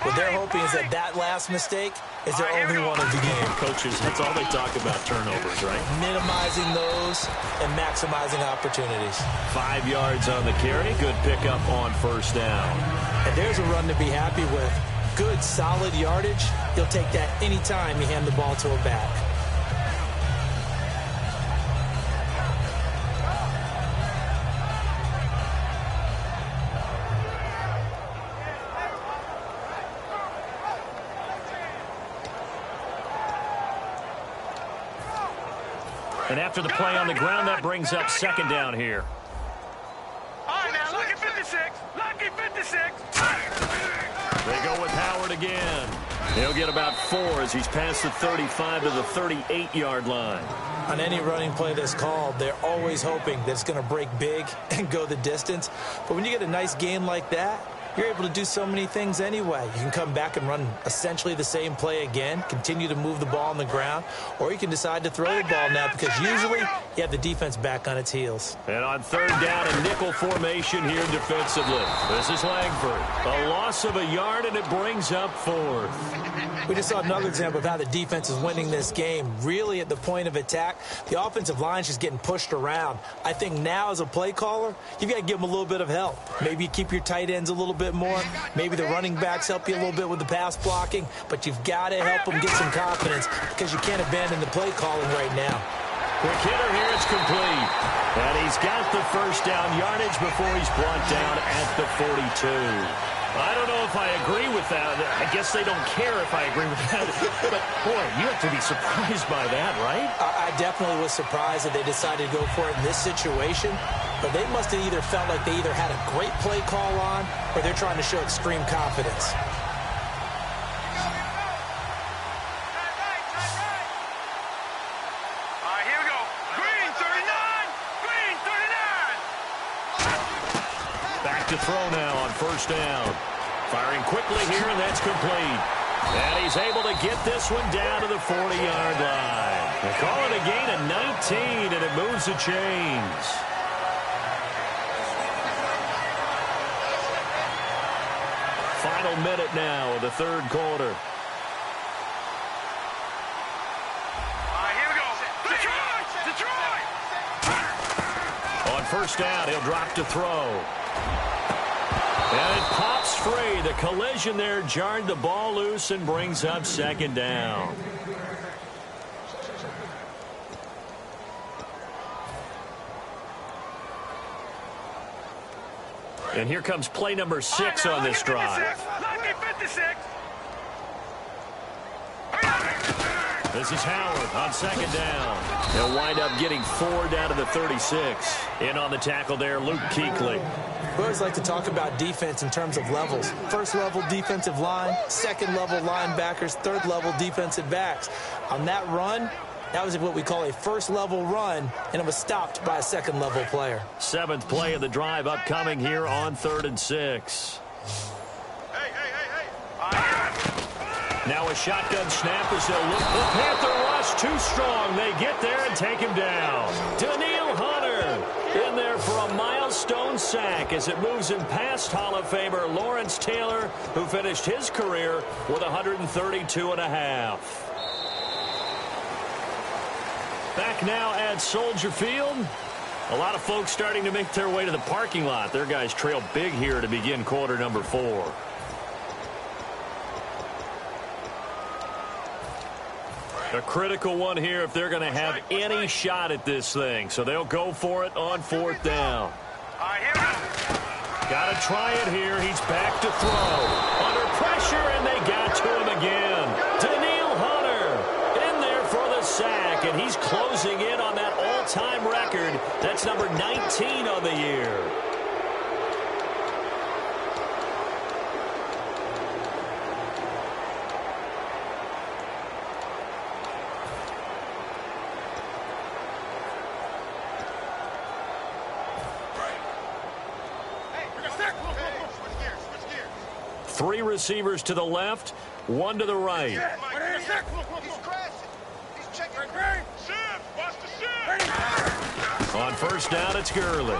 What they're hoping is that that last mistake is their only one of the game. Coaches, that's all they talk about, turnovers, right? Minimizing those and maximizing opportunities. 5 yards on the carry. Good pickup on first down. And there's a run to be happy with. Good, solid yardage. You'll take that anytime you hand the ball to a back. And after the play on the ground, that brings up second down here. All right, now, lucky 56. Lucky 56. They go with Howard again. He'll get about 4 as he's past the 35 to the 38-yard line. On any running play that's called, they're always hoping that it's going to break big and go the distance. But when you get a nice gain like that, you're able to do so many things anyway. You can come back and run essentially the same play again, continue to move the ball on the ground, or you can decide to throw the ball now because usually you have the defense back on its heels. And on third down, a nickel formation here defensively. This is Langford. A loss of a yard, and it brings up 4th. We just saw another example of how the defense is winning this game. Really at the point of attack, the offensive line's just getting pushed around. I think now as a play caller, you've got to give them a little bit of help. Maybe you keep your tight ends a little bit more. Maybe the running backs help you a little bit with the pass blocking, but you've got to help them get some confidence because you can't abandon the play calling right now. Quick hitter here, it's complete. And he's got the first down yardage before he's brought down at the 42. I don't know if I agree with that. I guess they don't care if I agree with that. But, boy, you have to be surprised by that, right? I definitely was surprised that they decided to go for it in this situation. But they must have either felt like they either had a great play call on or they're trying to show extreme confidence. All right, here we go. Green 39. Green 39. Back to throw now on first down. Firing quickly here, and that's complete. And he's able to get this one down to the 40-yard line. They call it a gain of 19, and it moves the chains. Final minute now of the third quarter. All right, here we go. Detroit! Detroit! On first down, he'll drop to throw. And it pops free. The collision there jarred the ball loose and brings up second down. And here comes play number 6 on this drive. Lucky 56. This is Howard on second down. He'll wind up getting 4 down to the 36. In on the tackle there, Luke Kuechly. We always like to talk about defense in terms of levels. First level defensive line, second level linebackers, third level defensive backs. On that run, that was what we call a first level run, and it was stopped by a second level player. 7th play of the drive upcoming here on 3rd and 6. Now a shotgun snap as they'll look. The Panther rush too strong. They get there and take him down. Daniil Hunter in there for a milestone sack as it moves him past Hall of Famer Lawrence Taylor, who finished his career with 132.5. Back now at Soldier Field. A lot of folks starting to make their way to the parking lot. Their guys trail big here to begin quarter number 4. A critical one here if they're going to have any shot at this thing. So they'll go for it on 4th down. All right, here we go. Got to try it here. He's back to throw. Under pressure, and they got to him again. Daniil Hunter in there for the sack, and he's closing in on that all-time record. That's number 19 on the year. 3 receivers to the left, 1 to the right. He's crashing. He's checking. On first down, it's Gurley.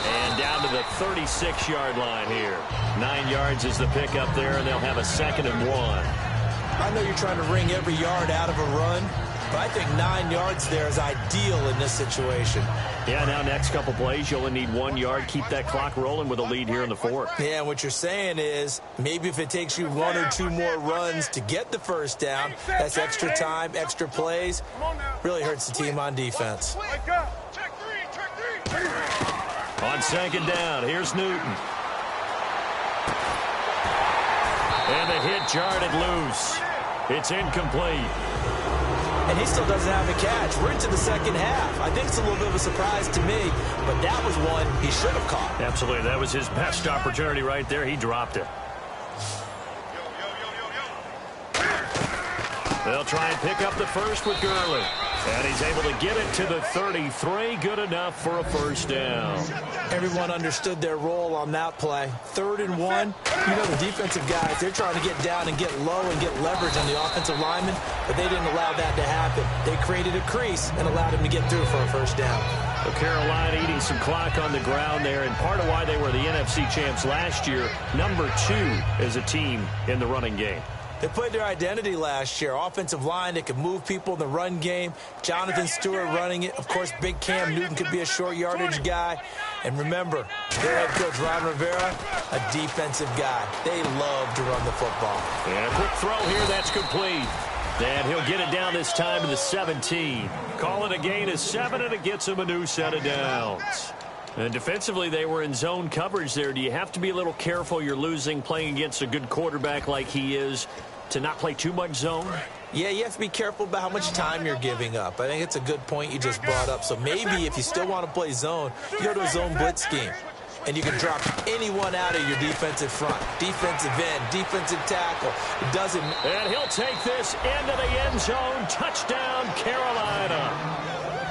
And down to the 36-yard line here. 9 yards is the pickup there, and they'll have a 2nd and 1. I know you're trying to wring every yard out of a run, but I think 9 yards there is ideal in this situation. Yeah, now next couple plays, you only need 1 yard. Keep that clock rolling with a lead here in the 4th. Yeah, what you're saying is maybe if it takes you 1 or 2 more runs to get the first down, that's extra time, extra plays. Really hurts the team on defense. Wake up. Check 3. On 2nd down, here's Newton. And the hit jarred it loose. It's incomplete. And he still doesn't have a catch. We're into the second half. I think it's a little bit of a surprise to me, but that was one he should have caught. Absolutely. That was his best opportunity right there. He dropped it. They'll try and pick up the first with Gurley. And he's able to get it to the 33. Good enough for a first down. Everyone understood their role on that play. 3rd and 1. You know, the defensive guys, they're trying to get down and get low and get leverage on the offensive lineman, but they didn't allow that to happen. They created a crease and allowed him to get through for a first down. Well, Carolina eating some clock on the ground there, and part of why they were the NFC champs last year, number 2 as a team in the running game. They played their identity last year. Offensive line, they could move people in the run game. Jonathan Stewart running it. Of course, big Cam Newton could be a short yardage guy. And remember, their head coach, Ron Rivera, a defensive guy. They love to run the football. And a quick throw here, that's complete. And he'll get it down this time to the 17. Call it a gain of 7, and it gets him a new set of downs. And defensively, they were in zone coverage there. Do you have to be a little careful? You're losing playing against a good quarterback like he is to not play too much zone? Yeah, you have to be careful about how much time you're giving up. I think it's a good point you just brought up. So maybe if you still want to play zone, you go to a zone blitz scheme. And you can drop anyone out of your defensive front. Defensive end, defensive tackle. It doesn't. And he'll take this into the end zone. Touchdown, Carolina.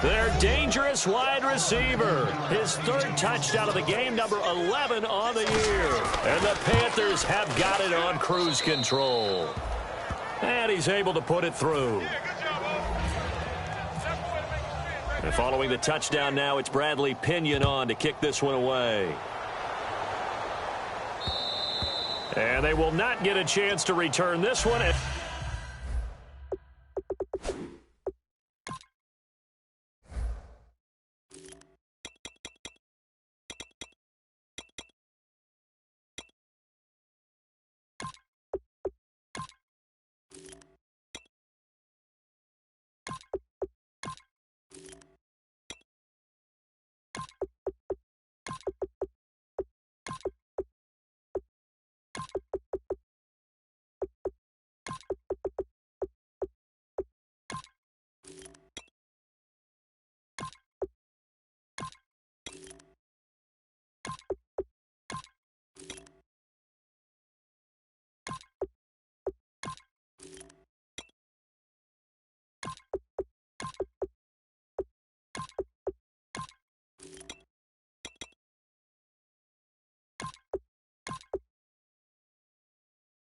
Their dangerous wide receiver. His 3rd touchdown of the game, number 11 on the year. And the Panthers have got it on cruise control. And he's able to put it through. And following the touchdown now, it's Bradley Pinion on to kick this one away. And they will not get a chance to return this one.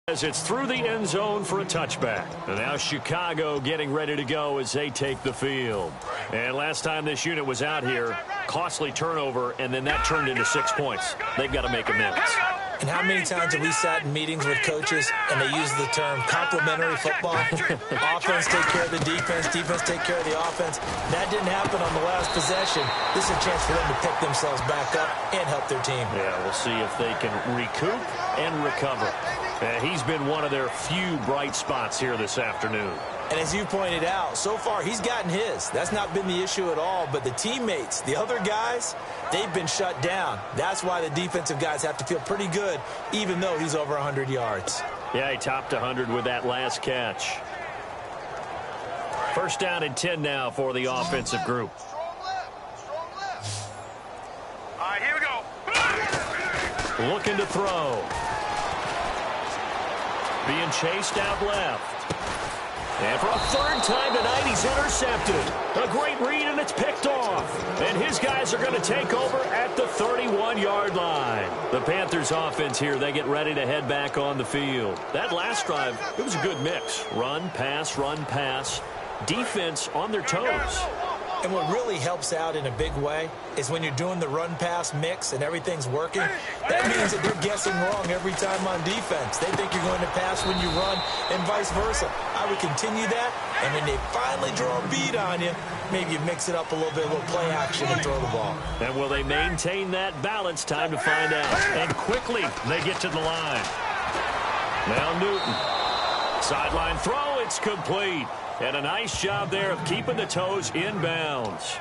As it's through the end zone for a touchback. And now Chicago getting ready to go as they take the field. And last time this unit was out here, costly turnover, and then that turned into 6 points. They've got to make amends. And how many times have we sat in meetings with coaches and they use the term complementary football? Offense take care of the defense, defense take care of the offense. That didn't happen on the last possession. This is a chance for them to pick themselves back up and help their team. Yeah, we'll see if they can recoup and recover. He's been one of their few bright spots here this afternoon. And as you pointed out, so far he's gotten his. That's not been the issue at all. But the teammates, the other guys, they've been shut down. That's why the defensive guys have to feel pretty good, even though he's over 100 yards. Yeah, he topped 100 with that last catch. First down and 10 now for the offensive group. All right, here we go. Looking to throw. Being chased out left. And for a third time tonight, he's intercepted. A great read, and it's picked off. And his guys are going to take over at the 31-yard line. The Panthers offense here, they get ready to head back on the field. That last drive, it was a good mix. Run, pass, run, pass. Defense on their toes. And what really helps out in a big way is when you're doing the run-pass mix and everything's working, that means that they're guessing wrong every time on defense. They think you're going to pass when you run and vice versa. I would continue that, and when they finally draw a beat on you, maybe you mix it up a little bit, a little play action and throw the ball. And will they maintain that balance? Time to find out. And quickly, they get to the line. Now Newton. Sideline throw, it's complete. And a nice job there of keeping the toes inbounds.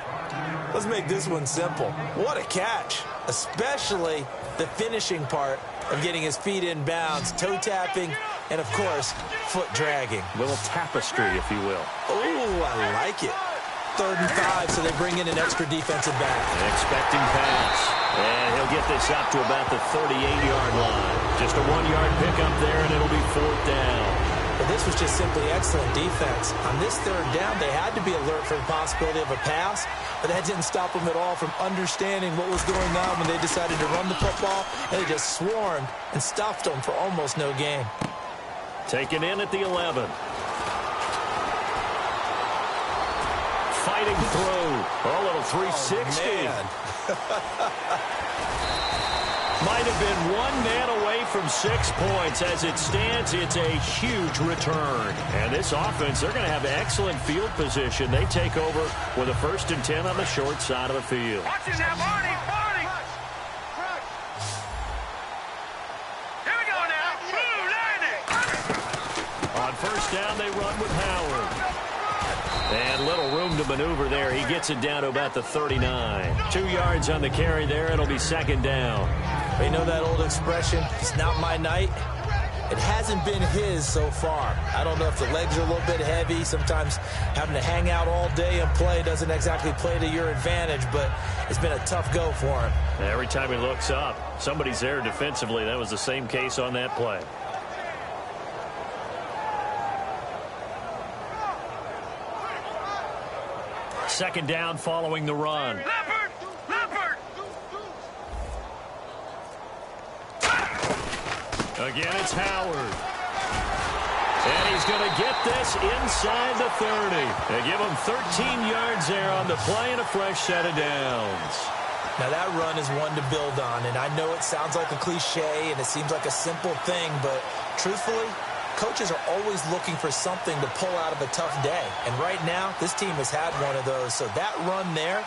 Let's make this one simple. What a catch, especially the finishing part of getting his feet in bounds, toe tapping, and, of course, foot dragging. Little tapestry, if you will. Oh, I like it. 3rd and 5, so they bring in an extra defensive back. An expecting pass. And he'll get this up to about the 38-yard line. Just a 1-yard pickup there, and it'll be 4th down. But this was just simply excellent defense. On this 3rd down, they had to be alert for the possibility of a pass, but that didn't stop them at all from understanding what was going on when they decided to run the football, and they just swarmed and stuffed them for almost no gain. Taken in at the 11. Fighting through. A little 360. Might have been one man away from 6 points. As it stands, it's a huge return. And this offense, they're going to have excellent field position. They take over with a 1st and 10 on the short side of the field. Watch it now, Barney, Barney. Here we go now. Blue, Landy. On 1st down, they run with Howard. And little room to maneuver there. He gets it down to about the 39. 2 yards on the carry there. It'll be 2nd down. You know that old expression, it's not my night? It hasn't been his so far. I don't know if the legs are a little bit heavy. Sometimes having to hang out all day and play doesn't exactly play to your advantage, but it's been a tough go for him. Every time he looks up, somebody's there defensively. That was the same case on that play. Second down following the run. Leopard, Leopard. Again, it's Howard. And he's going to get this inside the 30. They give him 13 yards there on the play and a fresh set of downs. Now, that run is one to build on, and I know it sounds like a cliche and it seems like a simple thing, but truthfully, coaches are always looking for something to pull out of a tough day. And right now, this team has had one of those. So that run there,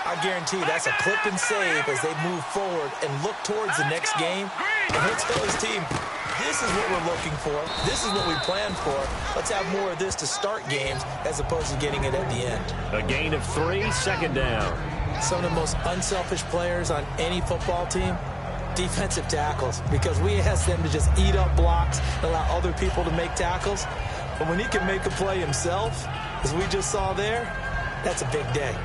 I guarantee you that's a clip and save as they move forward and look towards the next game. And he'll tell his team, this is what we're looking for. This is what we planned for. Let's have more of this to start games as opposed to getting it at the end. A gain of 3, 2nd down. Some of the most unselfish players on any football team, defensive tackles, because we ask them to just eat up blocks and allow other people to make tackles. But when he can make a play himself, as we just saw there, that's a big day.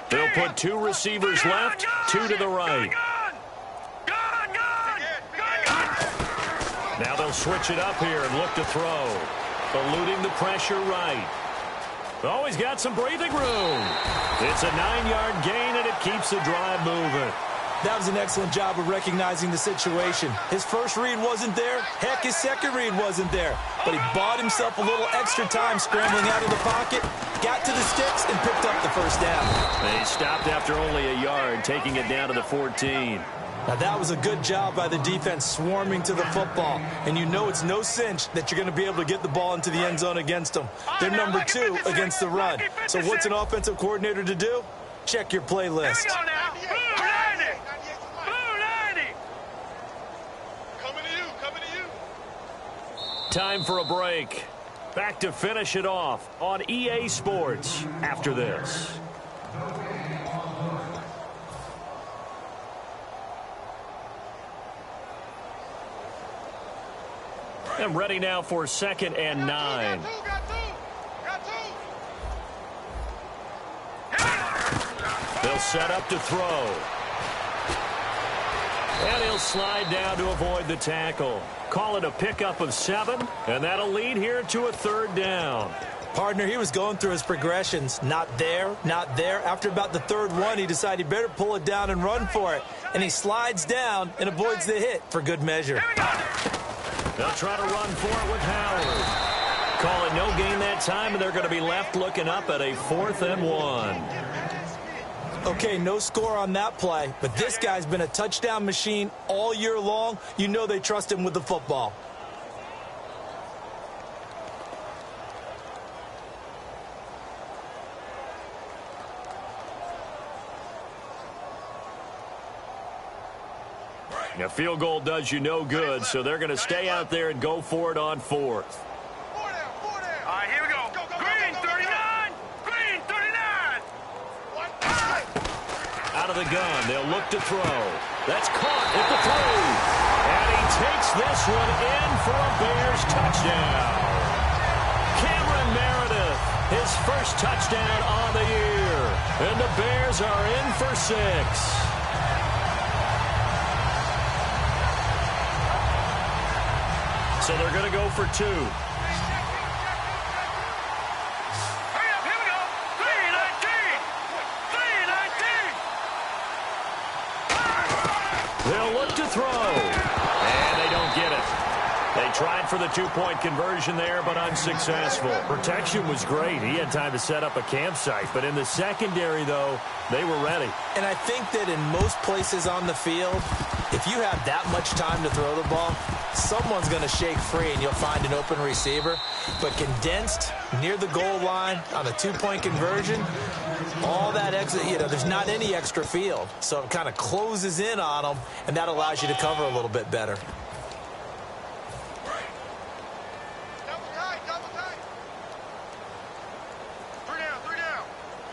They'll put 2 receivers left, 2 to the right. Now they'll switch it up here and look to throw. Eluding the pressure right. Oh, he's got some breathing room. It's a 9-yard gain, and it keeps the drive moving. That was an excellent job of recognizing the situation. His first read wasn't there. Heck, his second read wasn't there. But he bought himself a little extra time scrambling out of the pocket, got to the sticks, and picked up the 1st down. They stopped after only a yard, taking it down to the 14. Now, that was a good job by the defense swarming to the football. And you know it's no cinch that you're going to be able to get the ball into the end zone against them. They're number 2 against the run. So what's an offensive coordinator to do? Check your play list. Time for a break. Back to finish it off on EA Sports after this. And ready now for 2nd and 9. They'll set up to throw. And he'll slide down to avoid the tackle. Call it a pickup of 7, and that'll lead here to a 3rd down. Partner, he was going through his progressions. Not there, not there. After about the 3rd one, he decided he better pull it down and run for it. And he slides down and avoids the hit for good measure. They'll try to run for it with Howard. Call it no gain that time, and they're going to be left looking up at a 4th and 1. Okay, no score on that play, but this guy's been a touchdown machine all year long. You know they trust him with the football. A field goal does you no good, so they're going to stay out there and go for it on 4th. All right, here we go. Green, 39. Green, 39. Out of the gun, they'll look to throw. That's caught at the 3. And he takes this one in for a Bears touchdown. Cameron Meredith, his first touchdown on the year. And the Bears are in for 6. So they're going to go for 2. Hurry up, here we go. 3-19. 3-19. They'll look to throw. And they don't get it. They tried for the 2-point conversion there, but unsuccessful. Protection was great. He had time to set up a campsite. But in the secondary, though, they were ready. And I think that in most places on the field, if you have that much time to throw the ball, someone's going to shake free and you'll find an open receiver. But condensed near the goal line on a 2-point conversion, all that extra, there's not any extra field. So it kind of closes in on them, and that allows you to cover a little bit better. Double tight, double tight. 3 down, 3 down.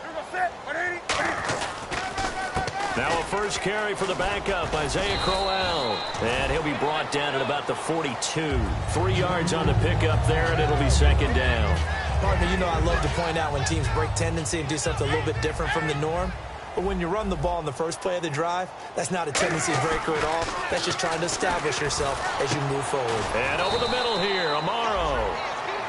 Here we go, set. 180. Now a first carry for the backup, Isaiah Crowell. And he'll be brought down at about the 42. 3 yards on the pickup there, and it'll be 2nd down. Partner, I love to point out when teams break tendency and do something a little bit different from the norm. But when you run the ball in the first play of the drive, that's not a tendency breaker at all. That's just trying to establish yourself as you move forward. And over the middle here, Amaro.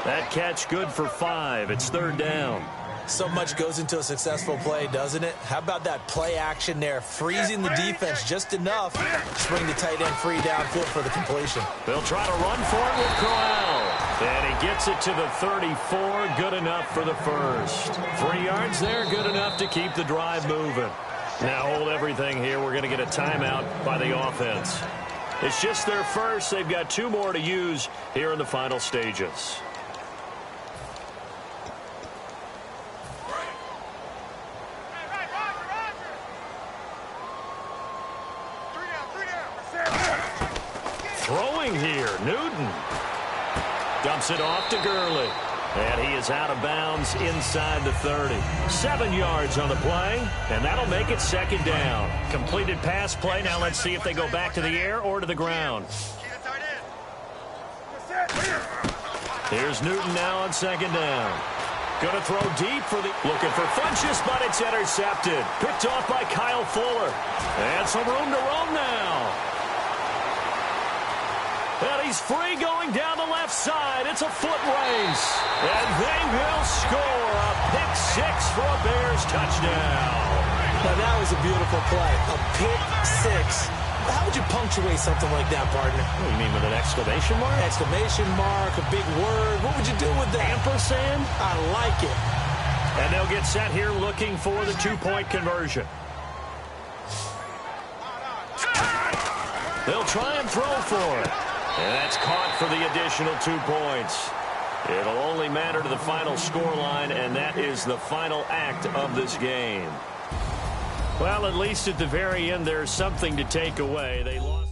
That catch good for 5. It's 3rd down. So much goes into a successful play, doesn't it? How about that play action there, freezing the defense just enough to bring the tight end free downfield for the completion. They'll try to run for it with Crowell. And he gets it to the 34, good enough for the first. 3 yards there, good enough to keep the drive moving. Now hold everything here. We're going to get a timeout by the offense. It's just their first. They've got 2 more to use here in the final stages. Throwing here, Newton. Dumps it off to Gurley. And he is out of bounds inside the 30. 7 yards on the play, and that'll make it 2nd down. Completed pass play. Now let's see if they go back to the air or to the ground. Here's Newton now on 2nd down. Going to throw deep for the... Looking for Funchess, but it's intercepted. Picked off by Kyle Fuller. And some room to roam now. And he's free going down the left side. It's a foot race. And they will score a pick 6 for a Bears touchdown. Now that was a beautiful play. A pick 6. How would you punctuate something like that, partner? What do you mean, with an exclamation mark? Exclamation mark, a big word. What would you do with that? Ampersand? I like it. And they'll get set here looking for the 2-point conversion. They'll try and throw for it. And that's caught for the additional 2 points. It'll only matter to the final scoreline, and that is the final act of this game. Well, at least at the very end, there's something to take away. They lost.